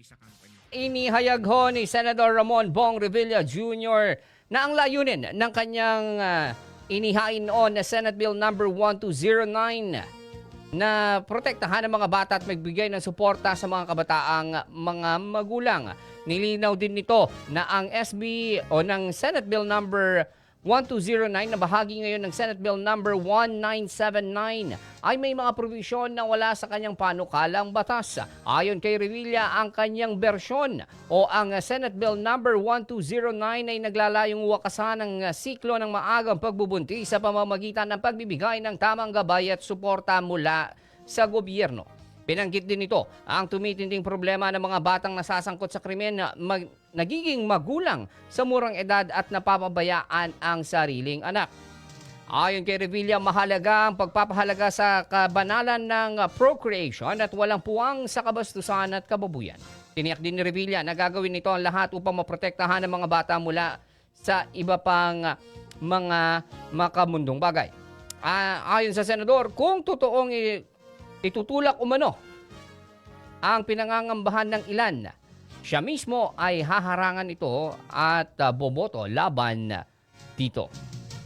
sa kampanya. Inihayag ho ni Senador Ramon Bong Revilla Jr. na ang layunin ng kanyang inihain noon na Senate Bill number 1209 na protektahan ang mga bata at magbigay ng suporta sa mga kabataang mga magulang. Nilinaw din nito na ang SB o ng Senate Bill number 1209 na bahagi ngayon ng Senate Bill number 1979 ay may mga provisyon na wala sa kanyang panukalang batas. Ayon kay Revilla, ang kanyang bersyon o ang Senate Bill number 1209 ay naglalayong wakasan ng siklo ng maagang pagbubuntis sa pamamagitan ng pagbibigay ng tamang gabay at suporta mula sa gobyerno. Pinanggit din ito ang tumitinding problema ng mga batang nasasangkot sa krimen na nagiging magulang sa murang edad at napapabayaan ang sariling anak. Ayon kay Revilla, mahalaga ang pagpapahalaga sa kabanalan ng procreation at walang puwang sa kabastusan at kababuyan. Tiniyak din ni Revilla na gagawin nito ang lahat upang maprotektahan ang mga bata mula sa iba pang mga makamundong bagay. Ayon sa senador, kung totoong itutulak umano ang pinangangambahan ng ilan, siya mismo ay haharangan ito at boboto laban dito.